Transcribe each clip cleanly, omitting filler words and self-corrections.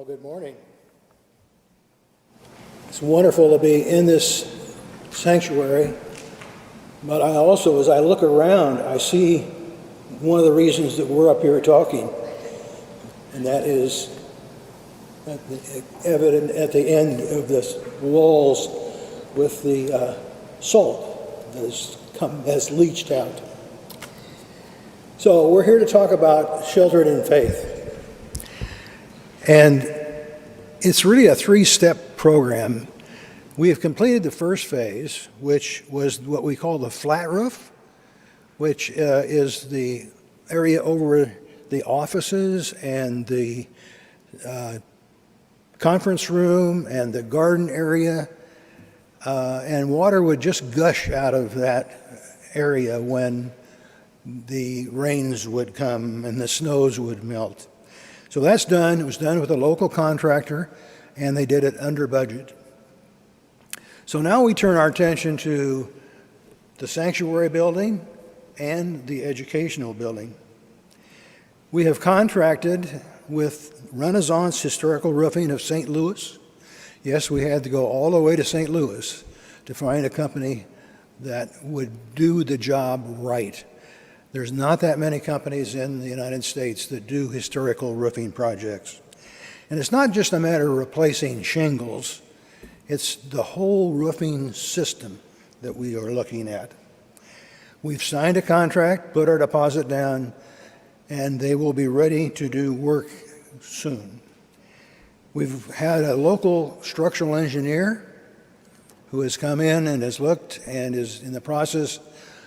Good morning. It's wonderful to be in this sanctuary, but I also, as I look around, I see one of the reasons that we're up here talking, and that is evident at the end of the walls with the salt that has leached out. So we're here to talk about sheltered in faith. And it's really a three-step program. We have completed the first phase, which was what we call the flat roof, which is the area over the offices and the conference room and the garden area. And water would just gush out of that area when the rains would come and the snows would melt. So that's done. It was done with a local contractor, and they did it under budget. So now we turn our attention to the sanctuary building and the educational building. We have contracted with Renaissance Historical Roofing of St. Louis. Yes, we had to go all the way to St. Louis to find a company that would do the job right. There's not that many companies in the United States that do historical roofing projects. And it's not just a matter of replacing shingles, it's the whole roofing system that we are looking at. We've signed a contract, put our deposit down, and they will be ready to do work soon. We've had a local structural engineer who has come in and has looked and is in the process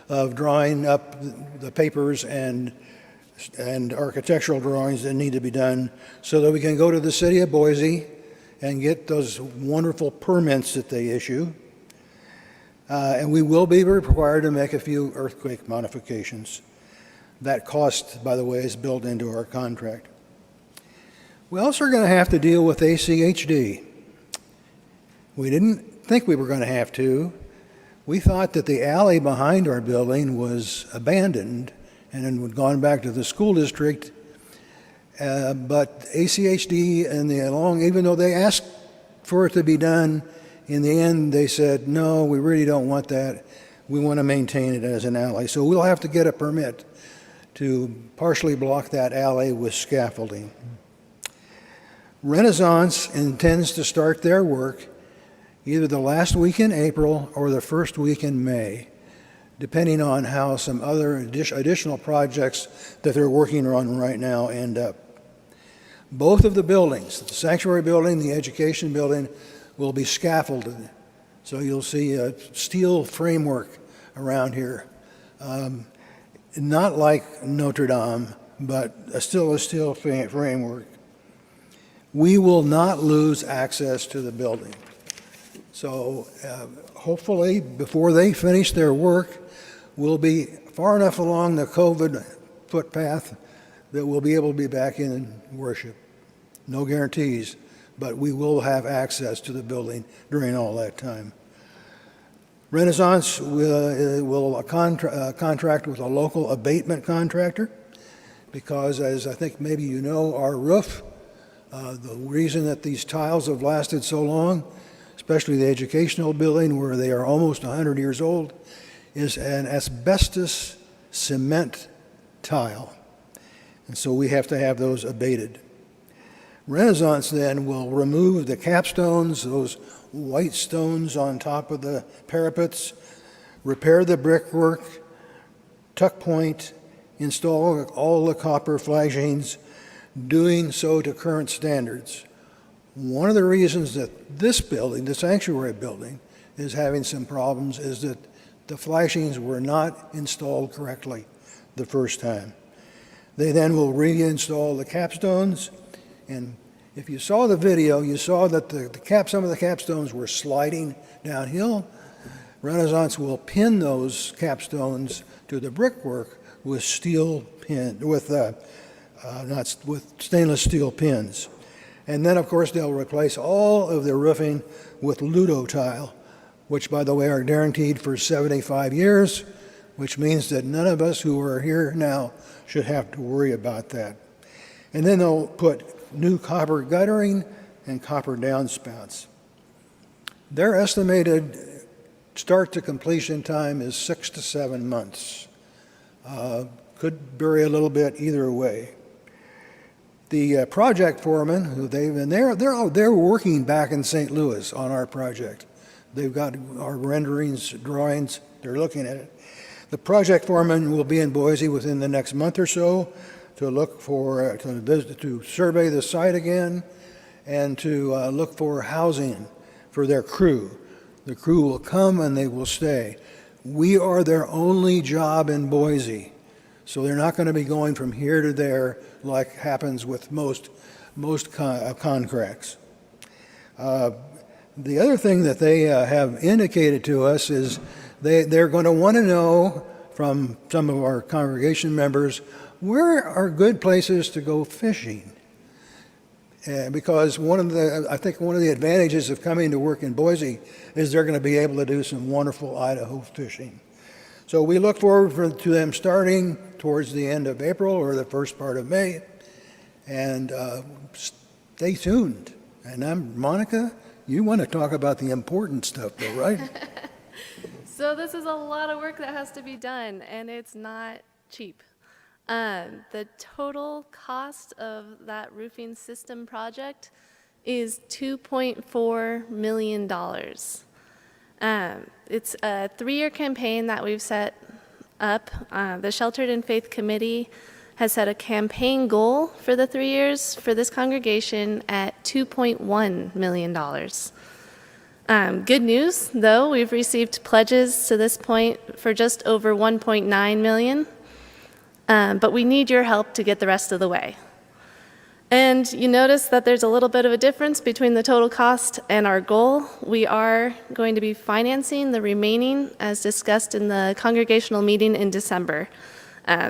of drawing up the papers and architectural drawings that need to be done so that we can go to the city of Boise and get those wonderful permits that they issue. And we will be required to make a few earthquake modifications. That cost, by the way, is built into our contract. We also are going to have to deal with ACHD. We didn't think we were going to have to. We thought that the alley behind our building was abandoned and had gone back to the school district. But ACHD and even though they asked for it to be done, in the end they said, no, we really don't want that. We want to maintain it as an alley. So we'll have to get a permit to partially block that alley with scaffolding. Renaissance intends to start their work either the last week in April or the first week in May, depending on how some other additional projects that they're working on right now end up. Both of the buildings, the sanctuary building, the education building, will be scaffolded. So you'll see a steel framework around here. Not like Notre Dame, but still a steel framework. We will not lose access to the building. So hopefully, before they finish their work, we'll be far enough along the COVID footpath that we'll be able to be back in worship. No guarantees, but we will have access to the building during all that time. Renaissance will contract with a local abatement contractor because, as I think maybe you know, our roof, the reason that these tiles have lasted so long, especially the educational building where they are almost 100 years old, is an asbestos cement tile. And so we have to have those abated. Renaissance then will remove the capstones, those white stones on top of the parapets, repair the brickwork, tuck point, install all the copper flashings, doing so to current standards. One of the reasons that this building, the sanctuary building, is having some problems is that the flashings were not installed correctly the first time. They then will reinstall the capstones, and if you saw the video, you saw that some of the capstones were sliding downhill. Renaissance will pin those capstones to the brickwork with with stainless steel pins. And then, of course, they'll replace all of the roofing with Ludo tile, which, by the way, are guaranteed for 75 years, which means that none of us who are here now should have to worry about that. And then they'll put new copper guttering and copper downspouts. Their estimated start to completion time is 6 to 7 months. Could vary a little bit either way. The project foreman, they're working back in St. Louis on our project. They've got our renderings, drawings, they're looking at it. The project foreman will be in Boise within the next month or so to look for, to survey the site again and to look for housing for their crew. The crew will come and they will stay. We are their only job in Boise, so they're not going to be going from here to there like happens with most contracts. The other thing that they have indicated to us is they're going to want to know from some of our congregation members, where are good places to go fishing? Because I think one of the advantages of coming to work in Boise is they're going to be able to do some wonderful Idaho fishing. So we look forward to them starting towards the end of April or the first part of May. And stay tuned. And I'm Monica. You want to talk about the important stuff, though, right? So this is a lot of work that has to be done, and it's not cheap. The total cost of that roofing system project is $2.4 million. It's a 3-year campaign that we've set up. The Sheltered in Faith Committee has set a campaign goal for the 3 years for this congregation at $2.1 million. Good news, though, we've received pledges to this point for just over $1.9 million, but we need your help to get the rest of the way. And you notice that there's a little bit of a difference between the total cost and our goal. We are going to be financing the remaining as discussed in the congregational meeting in December.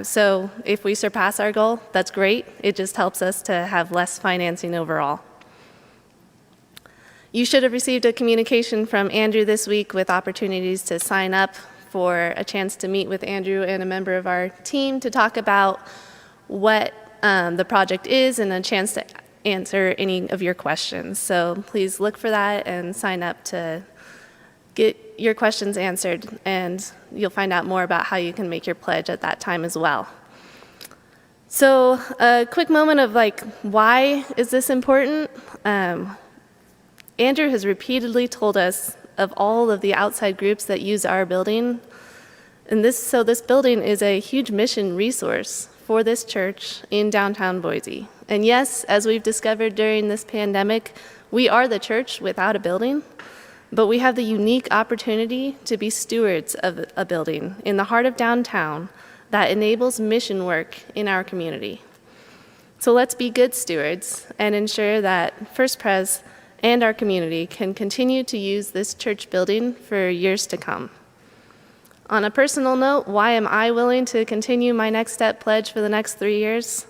So if we surpass our goal, that's great. It just helps us to have less financing overall. You should have received a communication from Andrew this week with opportunities to sign up for a chance to meet with Andrew and a member of our team to talk about what the project is and a chance to answer any of your questions. So please look for that and sign up to get your questions answered, and you'll find out more about how you can make your pledge at that time as well. So a quick moment of why is this important? Andrew has repeatedly told us of all of the outside groups that use our building. And this building is a huge mission resource for this church in downtown Boise. And yes, as we've discovered during this pandemic, we are the church without a building, but we have the unique opportunity to be stewards of a building in the heart of downtown that enables mission work in our community. So let's be good stewards and ensure that First Pres and our community can continue to use this church building for years to come. On a personal note, why am I willing to continue my Next Step pledge for the next 3 years?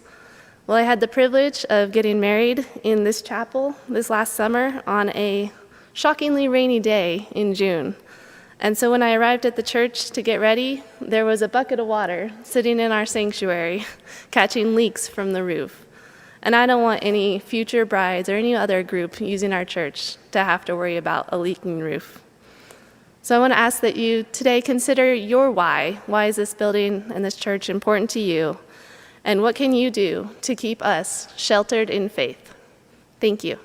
Well, I had the privilege of getting married in this chapel this last summer on a shockingly rainy day in June. And so when I arrived at the church to get ready, there was a bucket of water sitting in our sanctuary, catching leaks from the roof. And I don't want any future brides or any other group using our church to have to worry about a leaking roof. So I want to ask that you today consider your why. Why is this building and this church important to you? And what can you do to keep us sheltered in faith? Thank you.